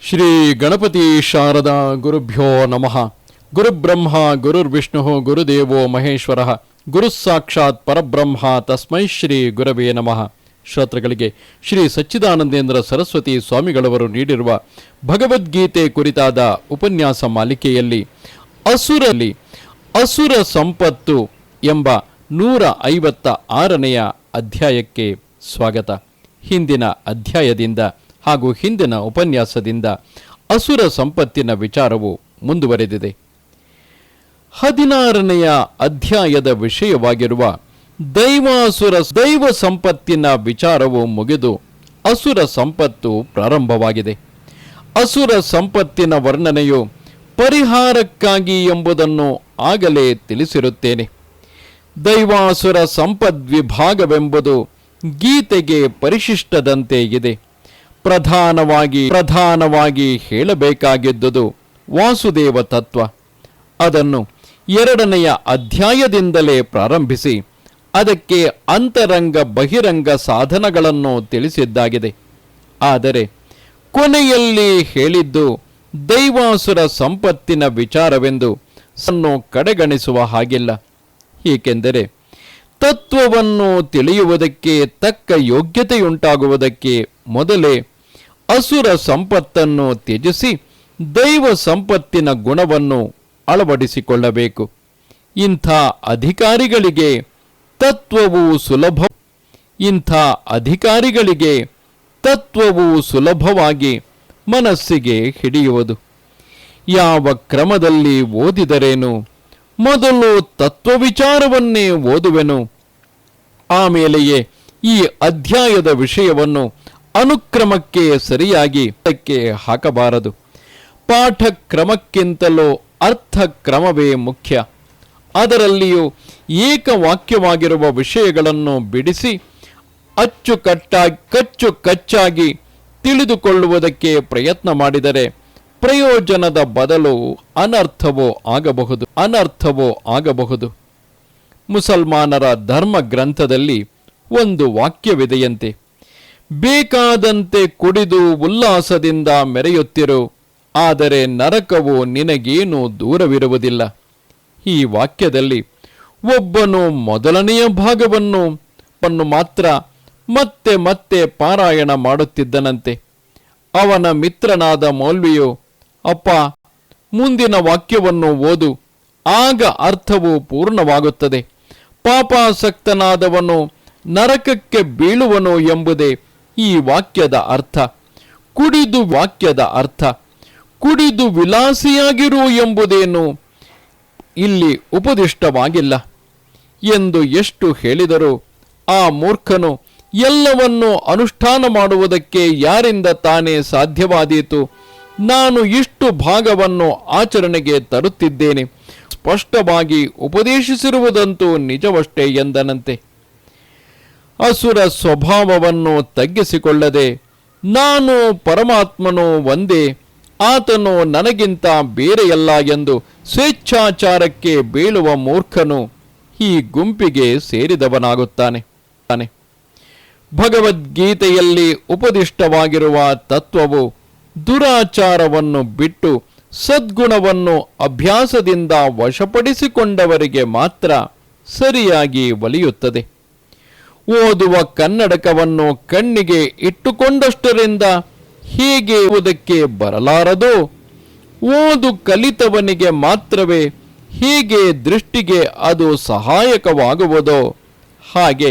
ಶ್ರೀ ಗಣಪತಿ ಶಾರದಾ ಗುರುಭ್ಯೋ ನಮಃ. ಗುರುಬ್ರಹ್ಮ ಗುರುರ್ವಿಷ್ಣು ಗುರುದೇವೋ ಮಹೇಶ್ವರ ಗುರುಸ್ಸಾಕ್ಷಾತ್ ಪರಬ್ರಹ್ಮ ತಸ್ಮೈ ಶ್ರೀ ಗುರವೇ ನಮಃ. ಶ್ರೋತೃಗಳಿಗೆ ಶ್ರೀ ಸಚ್ಚಿದಾನಂದೇಂದ್ರ ಸರಸ್ವತಿ ಸ್ವಾಮಿಗಳವರು ನೀಡಿರುವ ಭಗವದ್ಗೀತೆ ಕುರಿತಾದ ಉಪನ್ಯಾಸ ಮಾಲಿಕೆಯಲ್ಲಿ ಅಸುರ ಸಂಪತ್ತು ಎಂಬ 156ನೆಯ ಅಧ್ಯಾಯಕ್ಕೆ ಸ್ವಾಗತ. ಹಿಂದಿನ ಅಧ್ಯಾಯದಿಂದ ಹಾಗೂ ಹಿಂದಿನ ಉಪನ್ಯಾಸದಿಂದ ಅಸುರ ಸಂಪತ್ತಿನ ವಿಚಾರವು ಮುಂದುವರೆದಿದೆ. 16ನೆಯ ಅಧ್ಯಾಯದ ವಿಷಯವಾಗಿರುವ ದೈವ ಸಂಪತ್ತಿನ ವಿಚಾರವು ಮುಗಿದು ಅಸುರ ಸಂಪತ್ತು ಪ್ರಾರಂಭವಾಗಿದೆ. ಅಸುರ ಸಂಪತ್ತಿನ ವರ್ಣನೆಯು ಪರಿಹಾರಕ್ಕಾಗಿ ಎಂಬುದನ್ನು ಆಗಲೇ ತಿಳಿಸಿರುತ್ತೇನೆ. ದೈವಾಸುರ ಸಂಪದ್ವಿಭಾಗವೆಂಬುದು ಗೀತೆಗೆ ಪರಿಶಿಷ್ಟದಂತೆ ಇದೆ. ಪ್ರಧಾನವಾಗಿ ಹೇಳಬೇಕಾಗಿದ್ದುದು ವಾಸುದೇವ ತತ್ವ. ಅದನ್ನು 2ನೆಯ ಅಧ್ಯಾಯದಿಂದಲೇ ಪ್ರಾರಂಭಿಸಿ ಅದಕ್ಕೆ ಅಂತರಂಗ ಬಹಿರಂಗ ಸಾಧನಗಳನ್ನು ತಿಳಿಸಿದ್ದಾಗಿದೆ. ಆದರೆ ಕೊನೆಯಲ್ಲಿ ಹೇಳಿದ್ದು ದೈವಾಸುರ ಸಂಪತ್ತಿನ ವಿಚಾರವೆಂದು ಸನ್ನು ಕಡೆಗಣಿಸುವ ಹಾಗಿಲ್ಲ. ಏಕೆಂದರೆ ತತ್ವವನ್ನು ತಿಳಿಯುವುದಕ್ಕೆ ತಕ್ಕ ಯೋಗ್ಯತೆಯುಂಟಾಗುವುದಕ್ಕೆ ಮೊದಲೇ ಅಸುರ ಸಂಪತ್ತನ್ನು ತ್ಯಜಿಸಿ ದೈವ ಸಂಪತ್ತಿನ ಗುಣವನ್ನು ಅಳವಡಿಸಿಕೊಳ್ಳಬೇಕು. ಇಂಥ ಅಧಿಕಾರಿಗಳಿಗೆ ತತ್ವವು ಸುಲಭವಾಗಿ ಮನಸ್ಸಿಗೆ ಹಿಡಿಯುವುದು. ಯಾವ ಕ್ರಮದಲ್ಲಿ ಓದಿದರೇನು? ಮೊದಲು ತತ್ವವಿಚಾರವನ್ನೇ ಓದುವೆನು, ಆಮೇಲೆಯೇ ಈ ಅಧ್ಯಾಯದ ವಿಷಯವನ್ನು ಅನುಕ್ರಮಕ್ಕೆ ಸರಿಯಾಗಿ ಹಾಕಬಾರದು. ಪಾಠ ಕ್ರಮಕ್ಕಿಂತಲೂ ಅರ್ಥ ಕ್ರಮವೇ ಮುಖ್ಯ. ಅದರಲ್ಲಿಯೂ ಏಕವಾಕ್ಯವಾಗಿರುವ ವಿಷಯಗಳನ್ನು ಬಿಡಿಸಿ ಕಚ್ಚು ತಿಳಿದುಕೊಳ್ಳುವುದಕ್ಕೆ ಪ್ರಯತ್ನ ಮಾಡಿದರೆ ಪ್ರಯೋಜನದ ಬದಲು ಅನರ್ಥವೋ ಆಗಬಹುದು. ಮುಸಲ್ಮಾನರ ಧರ್ಮ ಗ್ರಂಥದಲ್ಲಿ ಒಂದು ವಾಕ್ಯವಿದೆಯಂತೆ: ಬೇಕಾದಂತೆ ಕುಡಿದು ಉಲ್ಲಾಸದಿಂದ ಮೆರೆಯುತ್ತಿರು, ಆದರೆ ನರಕವು ನಿನಗೇನು ದೂರವಿರುವುದಿಲ್ಲ. ಈ ವಾಕ್ಯದಲ್ಲಿ ಒಬ್ಬನು ಮೊದಲನೆಯ ಭಾಗವನ್ನು ಮಾತ್ರ ಮತ್ತೆ ಪಾರಾಯಣ ಮಾಡುತ್ತಿದ್ದನಂತೆ. ಅವನ ಮಿತ್ರನಾದ ಮೌಲ್ವಿಯು, ಅಪ್ಪ, ಮುಂದಿನ ವಾಕ್ಯವನ್ನು ಓದು, ಆಗ ಅರ್ಥವು ಪೂರ್ಣವಾಗುತ್ತದೆ. ಪಾಪಾಸಕ್ತನಾದವನು ನರಕಕ್ಕೆ ಬೀಳುವನು ಎಂಬುದೇ ಈ ವಾಕ್ಯದ ಅರ್ಥ. ಕುಡಿದು ವಿಲಾಸಿಯಾಗಿರು ಎಂಬುದೇನು ಇಲ್ಲಿ ಉಪದಿಷ್ಟವಾಗಿಲ್ಲ ಎಂದು ಎಷ್ಟು ಹೇಳಿದರೂ ಆ ಮೂರ್ಖನು ಎಲ್ಲವನ್ನೂ ಅನುಷ್ಠಾನ ಮಾಡುವುದಕ್ಕೆ ಯಾರಿಂದ ತಾನೇ ಸಾಧ್ಯವಾದೀತು? ನಾನು ಇಷ್ಟು ಭಾಗವನ್ನು ಆಚರಣೆಗೆ ತರುತ್ತಿದ್ದೇನೆ, ಸ್ಪಷ್ಟವಾಗಿ ಉಪದೇಶಿಸಿರುವುದಂತೂ ನಿಜವಷ್ಟೇ ಎಂದನಂತೆ. ಅಸುರ ಸ್ವಭಾವವನ್ನು ತಗ್ಗಿಸಿಕೊಳ್ಳದೆ ನಾನು ಪರಮಾತ್ಮನು ಒಂದೇ, ಆತನು ನನಗಿಂತ ಬೇರೆಯಲ್ಲ ಎಂದು ಸ್ವೇಚ್ಛಾಚಾರಕ್ಕೆ ಬೀಳುವ ಮೂರ್ಖನು ಈ ಗುಂಪಿಗೆ ಸೇರಿದವನಾಗುತ್ತಾನೆ. ಭಗವದ್ಗೀತೆಯಲ್ಲಿ ಉಪದಿಷ್ಟವಾಗಿರುವ ತತ್ವವು ದುರಾಚಾರವನ್ನು ಬಿಟ್ಟು ಸದ್ಗುಣವನ್ನು ಅಭ್ಯಾಸದಿಂದ ವಶಪಡಿಸಿಕೊಂಡವರಿಗೆ ಮಾತ್ರ ಸರಿಯಾಗಿ ಒಲಿಯುತ್ತದೆ. ಓದುವ ಕನ್ನಡಕವನ್ನು ಕಣ್ಣಿಗೆ ಇಟ್ಟುಕೊಂಡಷ್ಟರಿಂದ ಹೇಗೆ ಓದಕ್ಕೆ ಬರಲಾರದೋ, ಓದು ಕಲಿತವನಿಗೆ ಮಾತ್ರವೇ ಹೇಗೆ ದೃಷ್ಟಿಗೆ ಅದು ಸಹಾಯಕವಾಗುವುದೋ, ಹಾಗೆ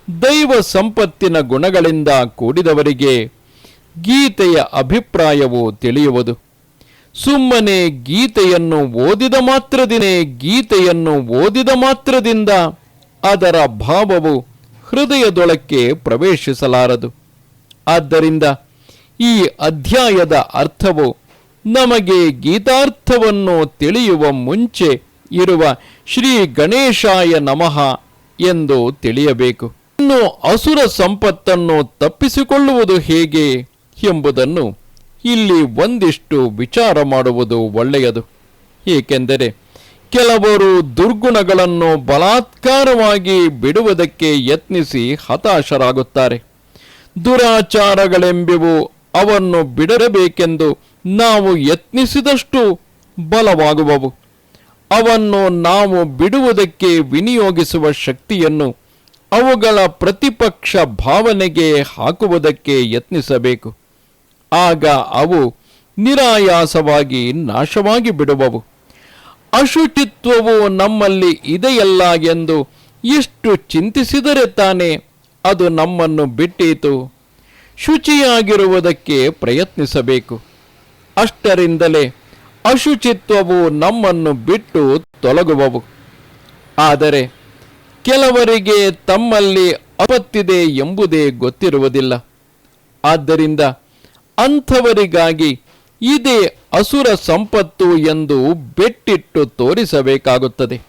ದೈವ ಸಂಪತ್ತಿನ ಗುಣಗಳಿಂದ ಕೂಡಿದವರಿಗೆ ಗೀತೆಯ ಅಭಿಪ್ರಾಯವು ತಿಳಿಯುವುದು. ಸುಮ್ಮನೆ ಗೀತೆಯನ್ನು ಓದಿದ ಮಾತ್ರದಿಂದ ಅದರ ಭಾವವು ಹೃದಯದೊಳಕ್ಕೆ ಪ್ರವೇಶಿಸಲಾರದು. ಆದ್ದರಿಂದ ಈ ಅಧ್ಯಾಯದ ಅರ್ಥವು ನಮಗೆ ಗೀತಾರ್ಥವನ್ನು ತಿಳಿಯುವ ಮುಂಚೆ ಇರುವ ಶ್ರೀ ಗಣೇಶಾಯ ನಮಃ ಎಂದು ತಿಳಿಯಬೇಕು. ಇನ್ನು ಅಸುರ ಸಂಪತ್ತನ್ನು ತಪ್ಪಿಸಿಕೊಳ್ಳುವುದು ಹೇಗೆ ಎಂಬುದನ್ನು ಇಲ್ಲಿ ಒಂದಿಷ್ಟು ವಿಚಾರ ಮಾಡುವುದು ಒಳ್ಳೆಯದು. ಏಕೆಂದರೆ ಕೆಲವರು ದುರ್ಗುಣಗಳನ್ನು ಬಲಾತ್ಕಾರವಾಗಿ ಬಿಡುವುದಕ್ಕೆ ಯತ್ನಿಸಿ ಹತಾಶರಾಗುತ್ತಾರೆ. ದುರಾಚಾರಗಳೆಂಬುವು ಅವನ್ನು ಬಿಡಬೇಕೆಂದು ನಾವು ಯತ್ನಿಸಿದಷ್ಟು ಬಲವಾಗುವವು. ಅವನ್ನು ನಾವು ಬಿಡುವುದಕ್ಕೆ ವಿನಿಯೋಗಿಸುವ ಶಕ್ತಿಯನ್ನು ಅವುಗಳ ಪ್ರತಿಪಕ್ಷ ಭಾವನೆಗೆ ಹಾಕುವುದಕ್ಕೆ ಯತ್ನಿಸಬೇಕು. ಆಗ ಅವು ನಿರಾಯಾಸವಾಗಿ ನಾಶವಾಗಿ ಬಿಡುವವು. ಅಶುಚಿತ್ವವು ನಮ್ಮಲ್ಲಿ ಇದೆಯಲ್ಲ ಎಂದು ಎಷ್ಟು ಚಿಂತಿಸಿದರೆ ತಾನೇ ಅದು ನಮ್ಮನ್ನು ಬಿಟ್ಟೀತು. ಶುಚಿಯಾಗಿರುವುದಕ್ಕೆ ಪ್ರಯತ್ನಿಸಬೇಕು. ಅಷ್ಟರಿಂದಲೇ ಅಶುಚಿತ್ವವು ನಮ್ಮನ್ನು ಬಿಟ್ಟು ತೊಲಗುವವು. ಆದರೆ ಕೆಲವರಿಗೆ ತಮ್ಮಲ್ಲಿ ಆಪತ್ತಿದೆ ಎಂಬುದೇ ಗೊತ್ತಿರುವುದಿಲ್ಲ. ಆದ್ದರಿಂದ ಅಂಥವರಿಗಾಗಿ ಇದೇ ಅಸುರ ಸಂಪತ್ತು ಎಂದು ಬೆಟ್ಟಿಟ್ಟು ತೋರಿಸಬೇಕಾಗುತ್ತದೆ.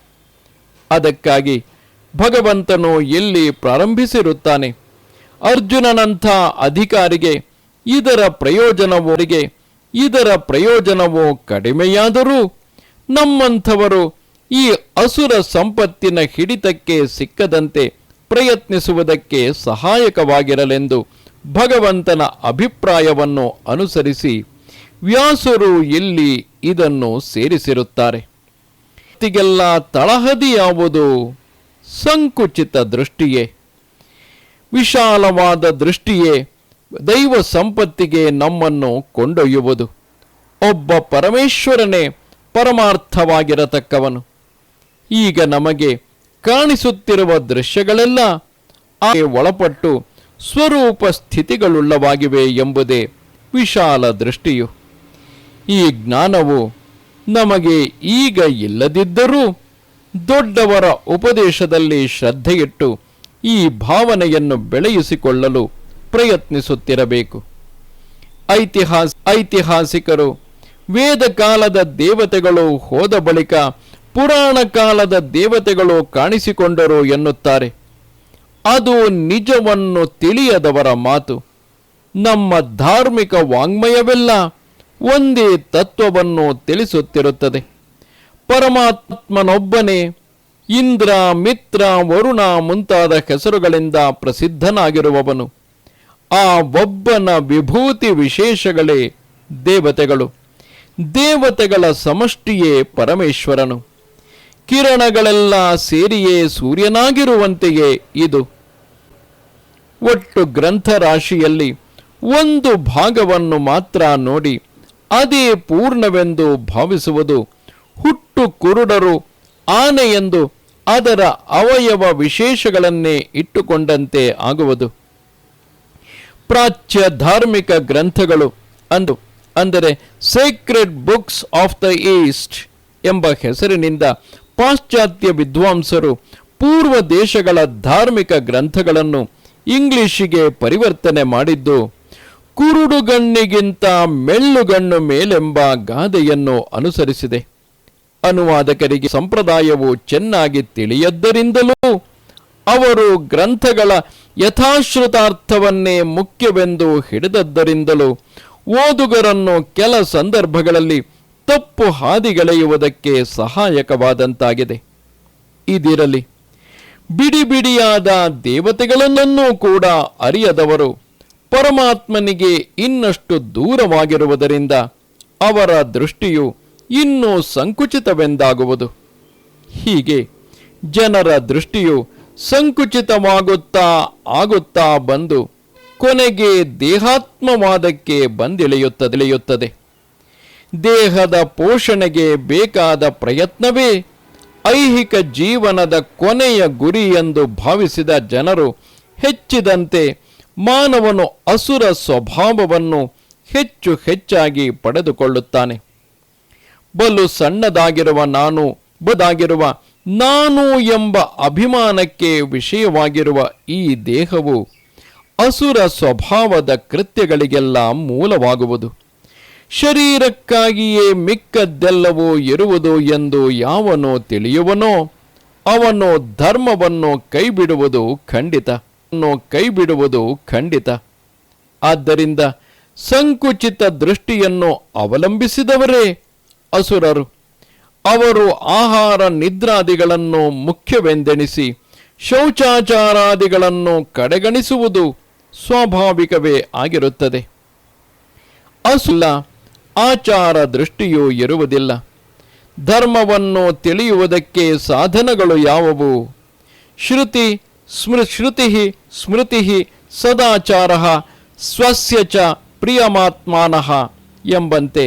ಅದಕ್ಕಾಗಿ ಭಗವಂತನು ಎಲ್ಲಿ ಪ್ರಾರಂಭಿಸಿರುತ್ತಾನೆ, ಅರ್ಜುನನಂಥ ಅಧಿಕಾರಿಗೆ ಇದರ ಪ್ರಯೋಜನವೋ ಕಡಿಮೆಯಾದರೂ ನಮ್ಮಂಥವರು ಈ ಅಸುರ ಸಂಪತ್ತಿನ ಹಿಡಿತಕ್ಕೆ ಸಿಕ್ಕದಂತೆ ಪ್ರಯತ್ನಿಸುವುದಕ್ಕೆ ಸಹಾಯಕವಾಗಿರಲೆಂದು ಭಗವಂತನ ಅಭಿಪ್ರಾಯವನ್ನು ಅನುಸರಿಸಿ ವ್ಯಾಸರು ಇಲ್ಲಿ ಇದನ್ನು ಸೇರಿಸಿರುತ್ತಾರೆ. ಗೆಲ್ಲ ತಳಹದಿ ಯಾವುದು? ಸಂಕುಚಿತ ದೃಷ್ಟಿಯೇ. ವಿಶಾಲವಾದ ದೃಷ್ಟಿಯೇ ದೈವ ಸಂಪತ್ತಿಗೆ ನಮ್ಮನ್ನು ಕೊಂಡೊಯ್ಯುವುದು. ಒಬ್ಬ ಪರಮೇಶ್ವರನೇ ಪರಮಾರ್ಥವಾಗಿರತಕ್ಕವನು. ಈಗ ನಮಗೆ ಕಾಣಿಸುತ್ತಿರುವ ದೃಶ್ಯಗಳೆಲ್ಲ ಆಕೆ ಒಳಪಟ್ಟು ಸ್ವರೂಪ ಸ್ಥಿತಿಗಳುಳ್ಳವಾಗಿವೆ ಎಂಬುದೇ ವಿಶಾಲ ದೃಷ್ಟಿಯು. ಈ ಜ್ಞಾನವು ನಮಗೆ ಈಗ ಇಲ್ಲದಿದ್ದರೂ ದೊಡ್ಡವರ ಉಪದೇಶದಲ್ಲಿ ಶ್ರದ್ಧೆಯಿಟ್ಟು ಈ ಭಾವನೆಯನ್ನು ಬೆಳೆಯಿಸಿಕೊಳ್ಳಲು ಪ್ರಯತ್ನಿಸುತ್ತಿರಬೇಕು. ಐತಿಹಾಸಿಕರು ವೇದ ಕಾಲದ ದೇವತೆಗಳು ಹೋದ ಬಳಿಕ ಪುರಾಣ ಕಾಲದ ದೇವತೆಗಳು ಕಾಣಿಸಿಕೊಂಡರು ಎನ್ನುತ್ತಾರೆ. ಅದು ನಿಜವನ್ನು ತಿಳಿಯದವರ ಮಾತು. ನಮ್ಮ ಧಾರ್ಮಿಕ ವಾಂಗ್ಮಯವೆಲ್ಲ ಒಂದೇ ತತ್ವವನ್ನು ತಿಳಿಸುತ್ತಿರುತ್ತದೆ. ಪರಮಾತ್ಮನೊಬ್ಬನೇ ಇಂದ್ರ, ಮಿತ್ರ, ವರುಣ ಮುಂತಾದ ಹೆಸರುಗಳಿಂದ ಪ್ರಸಿದ್ಧನಾಗಿರುವವನು. ಆ ಒಬ್ಬನ ವಿಭೂತಿ ವಿಶೇಷಗಳೇ ದೇವತೆಗಳು. ದೇವತೆಗಳ ಸಮಷ್ಟಿಯೇ ಪರಮೇಶ್ವರನು. ಕಿರಣಗಳೆಲ್ಲ ಸೇರಿಯೇ ಸೂರ್ಯನಾಗಿರುವಂತೆಯೇ ಇದು. ಒಟ್ಟು ಗ್ರಂಥರಾಶಿಯಲ್ಲಿ ಒಂದು ಭಾಗವನ್ನು ಮಾತ್ರ ನೋಡಿ ಅದೇ ಪೂರ್ಣವೆಂದು ಭಾವಿಸುವುದು ಹುಟ್ಟು ಕುರುಡರು ಆನೆಯೆಂದು ಅದರ ಅವಯವ ವಿಶೇಷಗಳನ್ನೇ ಇಟ್ಟುಕೊಂಡಂತೆ ಆಗುವುದು. ಪ್ರಾಚ್ಯ ಧಾರ್ಮಿಕ ಗ್ರಂಥಗಳು ಅಂದರೆ Sacred books of the East ಎಂಬ ಹೆಸರಿನಿಂದ ಪಾಶ್ಚಾತ್ಯ ವಿದ್ವಾಂಸರು ಪೂರ್ವ ದೇಶಗಳ ಧಾರ್ಮಿಕ ಗ್ರಂಥಗಳನ್ನು ಇಂಗ್ಲಿಷಿಗೆ ಪರಿವರ್ತನೆ ಮಾಡಿದ್ದು ಕುರುಡುಗಣ್ಣಿಗಿಂತ ಮೆಳ್ಳುಗಣ್ಣು ಮೇಲೆಂಬ ಗಾದೆಯನ್ನು ಅನುಸರಿಸಿದೆ. ಅನುವಾದಕರಿಗೆ ಸಂಪ್ರದಾಯವು ಚೆನ್ನಾಗಿ ತಿಳಿಯದ್ದರಿಂದಲೂ ಅವರು ಗ್ರಂಥಗಳ ಯಥಾಶ್ರುತಾರ್ಥವನ್ನೇ ಮುಖ್ಯವೆಂದು ಹಿಡಿದದ್ದರಿಂದಲೂ ಓದುಗರನ್ನು ಕೆಲ ಸಂದರ್ಭಗಳಲ್ಲಿ ತಪ್ಪು ಹಾದಿಗೆಳೆಯುವುದಕ್ಕೆ ಸಹಾಯಕವಾದಂತಾಗಿದೆ. ಇದಿರಲಿ, ಬಿಡಿಯಾದ ದೇವತೆಗಳನ್ನೂ ಕೂಡ ಅರಿಯದವರು ಪರಮಾತ್ಮನಿಗೆ ಇನ್ನಷ್ಟು ದೂರವಾಗಿರುವುದರಿಂದ ಅವರ ದೃಷ್ಟಿಯು ಇನ್ನೂ ಸಂಕುಚಿತವೆಂದಾಗುವುದು. ಹೀಗೆ ಜನರ ದೃಷ್ಟಿಯು ಸಂಕುಚಿತವಾಗುತ್ತಾ ಬಂದು ಕೊನೆಗೆ ದೇಹಾತ್ಮವಾದಕ್ಕೆ ಬಂದಿಳಿಯುತ್ತದೆ. ದೇಹದ ಪೋಷಣೆಗೆ ಬೇಕಾದ ಪ್ರಯತ್ನವೇ ಐಹಿಕ ಜೀವನದ ಕೊನೆಯ ಗುರಿ ಎಂದು ಭಾವಿಸಿದ ಜನರು ಹೆಚ್ಚಿದಂತೆ ಮಾನವನು ಅಸುರ ಸ್ವಭಾವವನ್ನು ಹೆಚ್ಚಾಗಿ ಪಡೆದುಕೊಳ್ಳುತ್ತಾನೆ. ಬಲು ಸಣ್ಣದಾಗಿರುವ ನಾನು ಎಂಬ ಅಭಿಮಾನಕ್ಕೆ ವಿಷಯವಾಗಿರುವ ಈ ದೇಹವು ಅಸುರ ಸ್ವಭಾವದ ಕೃತ್ಯಗಳಿಗೆಲ್ಲ ಮೂಲವಾಗುವುದು. ಶರೀರಕ್ಕಾಗಿಯೇ ಮಿಕ್ಕದ್ದೆಲ್ಲವೂ ಇರುವುದು ಎಂದು ಯಾವನೋ ತಿಳಿಯುವನೋ ಅವನು ಧರ್ಮವನ್ನು ಕೈಬಿಡುವುದು ಖಂಡಿತ. ಆದ್ದರಿಂದ ಸಂಕುಚಿತ ದೃಷ್ಟಿಯನ್ನು ಅವಲಂಬಿಸಿದವರೇ ಅಸುರರು. ಅವರು ಆಹಾರ ನಿದ್ರಾದಿಗಳನ್ನು ಮುಖ್ಯವೆಂದೆಣಿಸಿ ಶೌಚಾಚಾರಾದಿಗಳನ್ನು ಕಡೆಗಣಿಸುವುದು ಸ್ವಾಭಾವಿಕವೇ ಆಗಿರುತ್ತದೆ. ಅಸುಲ್ಲ, ಆಚಾರ ದೃಷ್ಟಿಯೂ ಇರುವುದಿಲ್ಲ. ಧರ್ಮವನ್ನು ತಿಳಿಯುವುದಕ್ಕೆ ಸಾಧನಗಳು ಯಾವುವು? ಶ್ರುತಿ ಸ್ಮೃತಿ ಸದಾಚಾರ ಸ್ವಸ್ಯ ಚ ಪ್ರಿಯಮಾತ್ಮಾನಃ ಎಂಬಂತೆ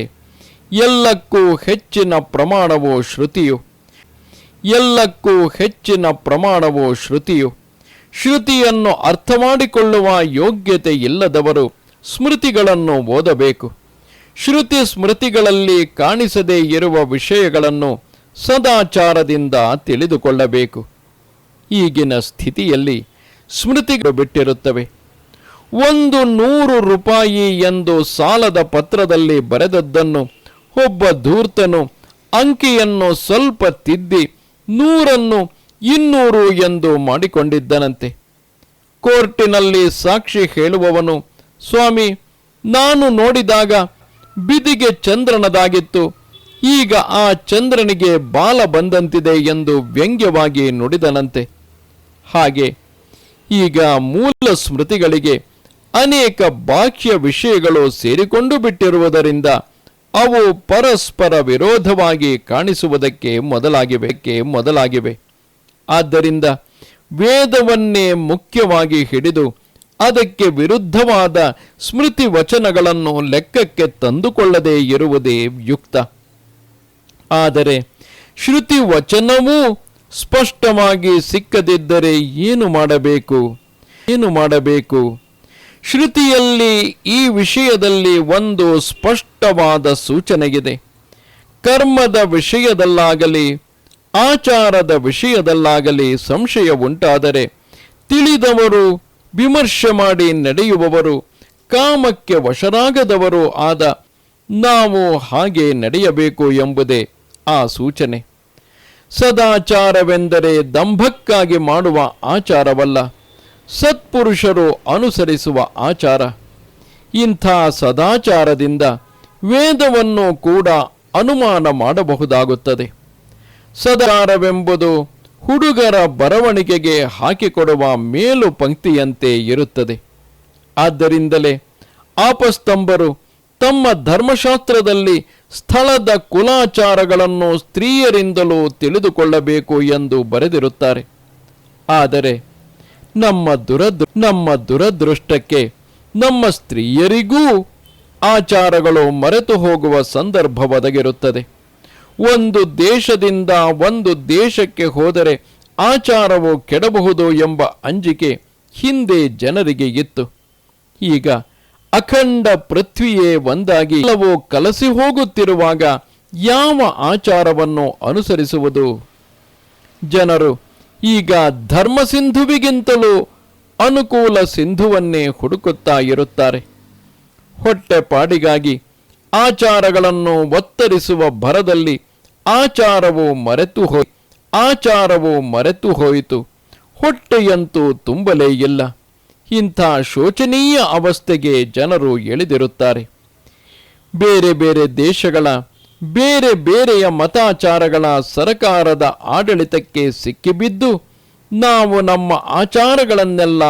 ಎಲ್ಲಕ್ಕೂ ಹೆಚ್ಚಿನ ಪ್ರಮಾಣವು ಶ್ರುತಿಯು. ಎಲ್ಲಕ್ಕೂ ಹೆಚ್ಚಿನ ಪ್ರಮಾಣವು ಶ್ರುತಿಯು. ಶ್ರುತಿಯನ್ನು ಅರ್ಥ ಮಾಡಿಕೊಳ್ಳುವ ಯೋಗ್ಯತೆ ಇಲ್ಲದವರು ಸ್ಮೃತಿಗಳನ್ನು ಓದಬೇಕು. ಶ್ರುತಿ ಸ್ಮೃತಿಗಳಲ್ಲಿ ಕಾಣಿಸದೇ ಇರುವ ವಿಷಯಗಳನ್ನು ಸದಾಚಾರದಿಂದ ತಿಳಿದುಕೊಳ್ಳಬೇಕು. ಈಗಿನ ಸ್ಥಿತಿಯಲ್ಲಿ ಸ್ಮೃತಿಗಳು ಬಿಟ್ಟಿರುತ್ತವೆ. 100 ರೂಪಾಯಿ ಎಂದು ಸಾಲದ ಪತ್ರದಲ್ಲಿ ಬರೆದದ್ದನ್ನು ಒಬ್ಬ ಧೂರ್ತನು ಅಂಕಿಯನ್ನು ಸ್ವಲ್ಪ ತಿದ್ದಿ 100 200 ಎಂದು ಮಾಡಿಕೊಂಡಿದ್ದನಂತೆ. ಕೋರ್ಟಿನಲ್ಲಿ ಸಾಕ್ಷಿ ಹೇಳುವವನು, ಸ್ವಾಮಿ, ನಾನು ನೋಡಿದಾಗ ಬಿದಿಗೆ ಚಂದ್ರನದಾಗಿತ್ತು, ಈಗ ಆ ಚಂದ್ರನಿಗೆ ಬಾಲ ಬಂದಂತಿದೆ ಎಂದು ವ್ಯಂಗ್ಯವಾಗಿ ನುಡಿದನಂತೆ. ಹಾಗೆ ಈಗ ಮೂಲ ಸ್ಮೃತಿಗಳಿಗೆ ಅನೇಕ ಬಾಹ್ಯ ವಿಷಯಗಳು ಸೇರಿಕೊಂಡು ಬಿಟ್ಟಿರುವುದರಿಂದ ಅವು ಪರಸ್ಪರ ವಿರೋಧವಾಗಿ ಕಾಣಿಸುವುದಕ್ಕೆ ಮೊದಲಾಗಿವೆ. ಆದ್ದರಿಂದ ವೇದವನ್ನೇ ಮುಖ್ಯವಾಗಿ ಹಿಡಿದು ಅದಕ್ಕೆ ವಿರುದ್ಧವಾದ ಸ್ಮೃತಿ ವಚನಗಳನ್ನು ಲೆಕ್ಕಕ್ಕೆ ತಂದುಕೊಳ್ಳದೇ ಇರುವುದೇ ಯುಕ್ತ. ಆದರೆ ಶ್ರುತಿ ವಚನವೂ ಸ್ಪಷ್ಟವಾಗಿ ಸಿಕ್ಕದಿದ್ದರೆ ಏನು ಮಾಡಬೇಕು? ಶ್ರುತಿಯಲ್ಲಿ ಈ ವಿಷಯದಲ್ಲಿ ಒಂದು ಸ್ಪಷ್ಟವಾದ ಸೂಚನೆಗಿದೆ. ಕರ್ಮದ ವಿಷಯದಲ್ಲಾಗಲಿ ಆಚಾರದ ವಿಷಯದಲ್ಲಾಗಲಿ ಸಂಶಯ ಉಂಟಾದರೆ ತಿಳಿದವರು, ವಿಮರ್ಶೆ ಮಾಡಿ ನಡೆಯುವವರು, ಕಾಮಕ್ಕೆ ವಶರಾಗದವರು ಆದ ನಾವು ಹಾಗೆ ನಡೆಯಬೇಕು ಎಂಬುದೇ ಆ ಸೂಚನೆ. ಸದಾಚಾರವೆಂದರೆ ದಂಭಕ್ಕಾಗಿ ಮಾಡುವ ಆಚಾರವಲ್ಲ, ಸತ್ಪುರುಷರು ಅನುಸರಿಸುವ ಆಚಾರ. ಇಂಥ ಸದಾಚಾರದಿಂದ ವೇದವನ್ನು ಕೂಡ ಅನುಮಾನ ಮಾಡಬಹುದಾಗುತ್ತದೆ. ಸದಾಚಾರವೆಂಬುದು ಹುಡುಗರ ಬರವಣಿಗೆಗೆ ಹಾಕಿಕೊಡುವ ಮೇಲು ಪಂಕ್ತಿಯಂತೆ ಇರುತ್ತದೆ. ಆದ್ದರಿಂದಲೇ ಆಪಸ್ತಂಬರು ತಮ್ಮ ಧರ್ಮಶಾಸ್ತ್ರದಲ್ಲಿ ಸ್ಥಳದ ಕುಲಾಚಾರಗಳನ್ನು ಸ್ತ್ರೀಯರಿಂದಲೂ ತಿಳಿದುಕೊಳ್ಳಬೇಕು ಎಂದು ಬರೆದಿರುತ್ತಾರೆ. ಆದರೆ ನಮ್ಮ ದುರದೃಷ್ಟಕ್ಕೆ ನಮ್ಮ ಸ್ತ್ರೀಯರಿಗೂ ಆಚಾರಗಳು ಮರೆತು ಹೋಗುವ ಸಂದರ್ಭ ಒದಗಿರುತ್ತದೆ. ಒಂದು ದೇಶದಿಂದ ಒಂದು ದೇಶಕ್ಕೆ ಹೋದರೆ ಆಚಾರವು ಕೆಡಬಹುದು ಎಂಬ ಅಂಜಿಕೆ ಹಿಂದೆ ಜನರಿಗೆ ಇತ್ತು. ಈಗ ಅಖಂಡ ಪೃಥ್ವಿಯೇ ಒಂದಾಗಿ ಎಲ್ಲವೂ ಕಲಸಿ ಹೋಗುತ್ತಿರುವಾಗ ಯಾವ ಆಚಾರವನ್ನು ಅನುಸರಿಸುವುದು? ಜನರು ಈಗ ಧರ್ಮ ಸಿಂಧುವಿಗಿಂತಲೂ ಅನುಕೂಲ ಸಿಂಧುವನ್ನೇ ಹುಡುಕುತ್ತಾ ಇರುತ್ತಾರೆ. ಹೊಟ್ಟೆಪಾಡಿಗಾಗಿ ಆಚಾರಗಳನ್ನು ಒತ್ತರಿಸುವ ಭರದಲ್ಲಿ ಆಚಾರವು ಮರೆತು ಹೋಯಿತು. ಹೊಟ್ಟೆಯಂತೂ ತುಂಬಲೇ ಇಲ್ಲ. ಇಂಥ ಶೋಚನೀಯ ಅವಸ್ಥೆಗೆ ಜನರು ಎಳೆದಿರುತ್ತಾರೆ. ಬೇರೆ ಬೇರೆ ದೇಶಗಳ ಬೇರೆ ಬೇರೆಯ ಮತಾಚಾರಗಳ ಸರಕಾರದ ಆಡಳಿತಕ್ಕೆ ಸಿಕ್ಕಿಬಿದ್ದು ನಾವು ನಮ್ಮ ಆಚಾರಗಳನ್ನೆಲ್ಲ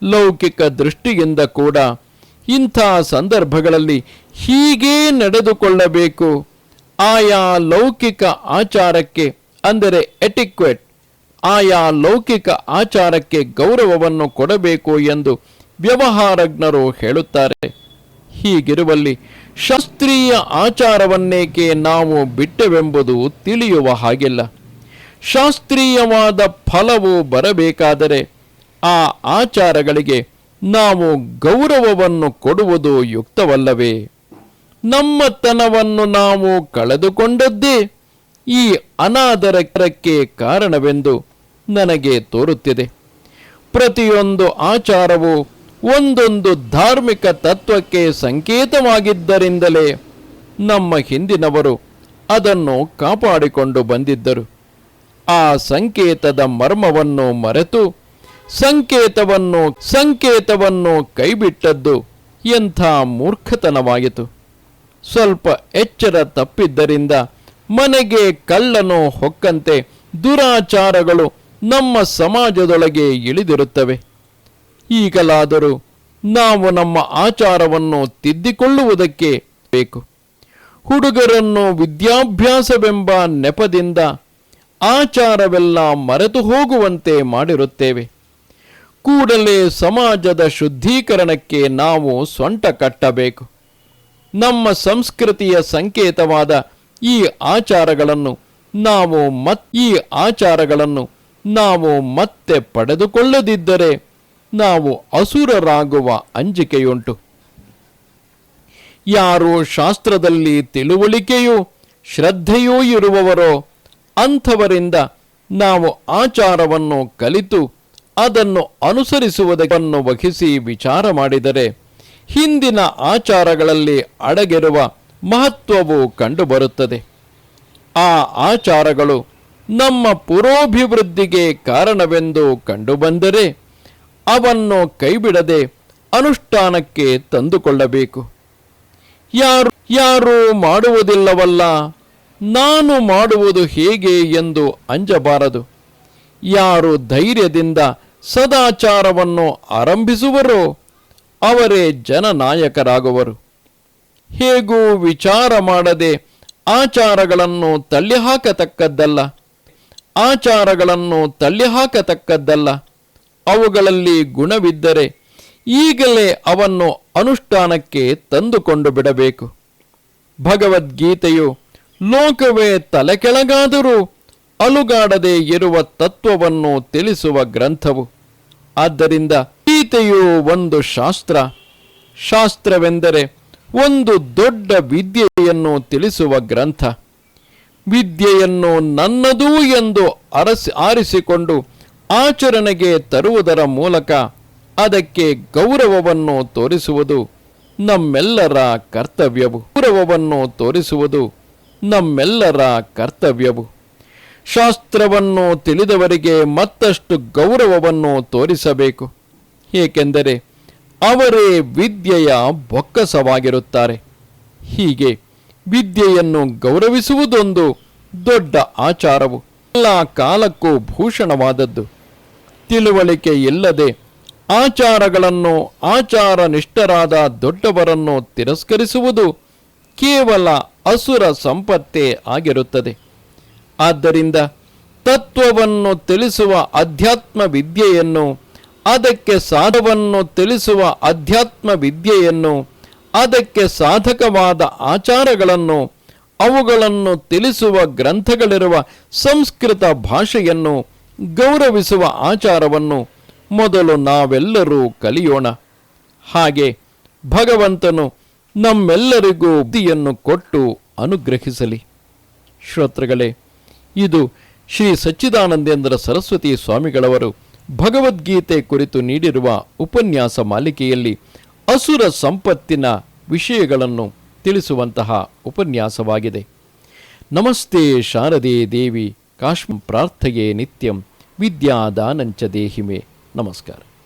ಲೌಕಿಕ ದೃಷ್ಟಿಯಿಂದ ಕೂಡ ಇಂಥ ಸಂದರ್ಭಗಳಲ್ಲಿ ಹೀಗೇ ನಡೆದುಕೊಳ್ಳಬೇಕು, ಆಯಾ ಲೌಕಿಕ ಆಚಾರಕ್ಕೆ ಅಂದರೆ ಎಟಿಕ್ವೆಟ್, ಆಯಾ ಲೌಕಿಕ ಆಚಾರಕ್ಕೆ ಗೌರವವನ್ನು ಕೊಡಬೇಕು ಎಂದು ವ್ಯವಹಾರಜ್ಞರು ಹೇಳುತ್ತಾರೆ. ಹೀಗಿರುವಲ್ಲಿ ಶಾಸ್ತ್ರೀಯ ಆಚಾರವನ್ನೇಕೆ ನಾವು ಬಿಟ್ಟೆವೆಂಬುದು ತಿಳಿಯುವ ಹಾಗಿಲ್ಲ. ಶಾಸ್ತ್ರೀಯವಾದ ಫಲವು ಬರಬೇಕಾದರೆ ಆ ಆಚಾರಗಳಿಗೆ ನಾವು ಗೌರವವನ್ನು ಕೊಡುವುದು ಯುಕ್ತವಲ್ಲವೇ? ನಮ್ಮತನವನ್ನು ನಾವು ಕಳೆದುಕೊಂಡದ್ದೇ ಈ ಅನಾದರಕ್ಕೆ ಕಾರಣವೆಂದು ನನಗೆ ತೋರುತ್ತಿದೆ. ಪ್ರತಿಯೊಂದು ಆಚಾರವು ಒಂದೊಂದು ಧಾರ್ಮಿಕ ತತ್ವಕ್ಕೆ ಸಂಕೇತವಾಗಿದ್ದರಿಂದಲೇ ನಮ್ಮ ಹಿಂದಿನವರು ಅದನ್ನು ಕಾಪಾಡಿಕೊಂಡು ಬಂದಿದ್ದರು. ಆ ಸಂಕೇತದ ಮರ್ಮವನ್ನು ಮರೆತು ಸಂಕೇತವನ್ನು ಕೈಬಿಟ್ಟದ್ದು ಎಂಥ ಮೂರ್ಖತನವಾಯಿತು. ಸ್ವಲ್ಪ ಎಚ್ಚರ ತಪ್ಪಿದ್ದರಿಂದ ಮನೆಗೆ ಕಳ್ಳನು ಹೊಕ್ಕಂತೆ ದುರಾಚಾರಗಳು ನಮ್ಮ ಸಮಾಜದೊಳಗೆ ಇಳಿದಿರುತ್ತವೆ. ಈಗಲಾದರೂ ನಾವು ನಮ್ಮ ಆಚಾರವನ್ನು ತಿದ್ದಿಕೊಳ್ಳುವುದಕ್ಕೆ ಬೇಕು. ಹುಡುಗರನ್ನು ವಿದ್ಯಾಭ್ಯಾಸವೆಂಬ ನೆಪದಿಂದ ಆಚಾರವೆಲ್ಲ ಮರೆತು ಹೋಗುವಂತೆ ಮಾಡಿರುತ್ತೇವೆ. ಕೂಡಲೇ ಸಮಾಜದ ಶುದ್ಧೀಕರಣಕ್ಕೆ ನಾವು ಸೊಂಟ ಕಟ್ಟಬೇಕು. ನಮ್ಮ ಸಂಸ್ಕೃತಿಯ ಸಂಕೇತವಾದ ಈ ಆಚಾರಗಳನ್ನು ನಾವು ಮತ್ತೆ ಪಡೆದುಕೊಳ್ಳದಿದ್ದರೆ ನಾವು ಅಸುರರಾಗುವ ಅಂಜಿಕೆಯುಂಟು. ಯಾರು ಶಾಸ್ತ್ರದಲ್ಲಿ ತಿಳುವಳಿಕೆಯೂ ಶ್ರದ್ಧೆಯೂ ಇರುವವರೋ ಅಂಥವರಿಂದ ನಾವು ಆಚಾರವನ್ನು ಕಲಿತು ಅದನ್ನು ಅನುಸರಿಸುವುದನ್ನು ವಹಿಸಿ ವಿಚಾರ ಮಾಡಿದರೆ ಹಿಂದಿನ ಆಚಾರಗಳಲ್ಲಿ ಅಡಗಿರುವ ಮಹತ್ವವು ಕಂಡುಬರುತ್ತದೆ. ಆ ಆಚಾರಗಳು ನಮ್ಮ ಪುರೋಭಿವೃದ್ಧಿಗೆ ಕಾರಣವೆಂದು ಕಂಡುಬಂದರೆ ಅವನ್ನು ಕೈಬಿಡದೆ ಅನುಷ್ಠಾನಕ್ಕೆ ತಂದುಕೊಳ್ಳಬೇಕು. ಯಾರು ಮಾಡುವುದಿಲ್ಲವಲ್ಲ, ನಾನು ಮಾಡುವುದು ಹೇಗೆ ಎಂದು ಅಂಜಬಾರದು. ಯಾರು ಧೈರ್ಯದಿಂದ ಸದಾಚಾರವನ್ನು ಆರಂಭಿಸುವರೋ ಅವರೇ ಜನನಾಯಕರಾಗುವರು. ಹೇಗೂ ವಿಚಾರ ಮಾಡದೆ ಆಚಾರಗಳನ್ನು ತಳ್ಳಿಹಾಕತಕ್ಕದ್ದಲ್ಲ. ಅವುಗಳಲ್ಲಿ ಗುಣವಿದ್ದರೆ ಈಗಲೇ ಅವನ್ನು ಅನುಷ್ಠಾನಕ್ಕೆ ತಂದುಕೊಂಡು ಬಿಡಬೇಕು. ಭಗವದ್ಗೀತೆಯು ಲೋಕವೇ ತಲೆಕೆಳಗಾದರೂ ಅಲುಗಾಡದೆ ಇರುವ ತತ್ವವನ್ನು ತಿಳಿಸುವ ಗ್ರಂಥವು. ಆದ್ದರಿಂದ ಗೀತೆಯು ಒಂದು ಶಾಸ್ತ್ರವೆಂದರೆ ಒಂದು ದೊಡ್ಡ ವಿದ್ಯೆಯನ್ನು ತಿಳಿಸುವ ಗ್ರಂಥ. ವಿದ್ಯೆಯನ್ನು ನನ್ನದು ಎಂದು ಆರಿಸಿಕೊಂಡು ಆಚರಣೆಗೆ ತರುವುದರ ಮೂಲಕ ಅದಕ್ಕೆ ಗೌರವವನ್ನು ತೋರಿಸುವುದು ನಮ್ಮೆಲ್ಲರ ಕರ್ತವ್ಯವು. ಶಾಸ್ತ್ರವನ್ನು ತಿಳಿದವರಿಗೆ ಮತ್ತಷ್ಟು ಗೌರವವನ್ನು ತೋರಿಸಬೇಕು. ಏಕೆಂದರೆ ಅವರೇ ವಿದ್ಯೆಯ ಬೊಕ್ಕಸವಾಗಿರುತ್ತಾರೆ. ಹೀಗೆ ವಿದ್ಯೆಯನ್ನು ಗೌರವಿಸುವುದೊಂದು ದೊಡ್ಡ ಆಚಾರವು ಎಲ್ಲ ಕಾಲಕ್ಕೂ ಭೂಷಣವಾದದ್ದು. ತಿಳುವಳಿಕೆ ಇಲ್ಲದೆ ಆಚಾರಗಳನ್ನು, ಆಚಾರನಿಷ್ಠರಾದ ದೊಡ್ಡವರನ್ನು ತಿರಸ್ಕರಿಸುವುದು ಕೇವಲ ಅಸುರ ಸಂಪತ್ತೇ ಆಗಿರುತ್ತದೆ. ಆದ್ದರಿಂದ ತತ್ವವನ್ನು ತಿಳಿಸುವ ಅಧ್ಯಾತ್ಮ ವಿದ್ಯೆಯನ್ನು, ಅದಕ್ಕೆ ಸಾಧಕವಾದ ಆಚಾರಗಳನ್ನು, ಅವುಗಳನ್ನು ತಿಳಿಸುವ ಗ್ರಂಥಗಳಿರುವ ಸಂಸ್ಕೃತ ಭಾಷೆಯನ್ನು ಗೌರವಿಸುವ ಆಚಾರವನ್ನು ಮೊದಲು ನಾವೆಲ್ಲರೂ ಕಲಿಯೋಣ. ಹಾಗೆ ಭಗವಂತನು ನಮ್ಮೆಲ್ಲರಿಗೂ ಬುದ್ಧಿಯನ್ನು ಕೊಟ್ಟು ಅನುಗ್ರಹಿಸಲಿ. ಶ್ರೋತೃಗಳೇ, ಇದು ಶ್ರೀ ಸಚ್ಚಿದಾನಂದೇಂದ್ರ ಸರಸ್ವತಿ ಸ್ವಾಮಿಗಳವರು ಭಗವದ್ಗೀತೆ ಕುರಿತು ನೀಡಿರುವ ಉಪನ್ಯಾಸ ಮಾಲಿಕೆಯಲ್ಲಿ ಅಸುರ ಸಂಪತ್ತಿನ ವಿಷಯಗಳನ್ನು ತಿಳಿಸುವಂತಹ ಉಪನ್ಯಾಸವಾಗಿದೆ. ನಮಸ್ತೆ ಶಾರದೆ ದೇವಿ ಕಾಶ್ಮ ಪ್ರಾರ್ಥಯೇ ನಿತ್ಯಂ ವಿದ್ಯಾದಾನಂಚ ದೇಹಿಮೆ. ನಮಸ್ಕಾರ.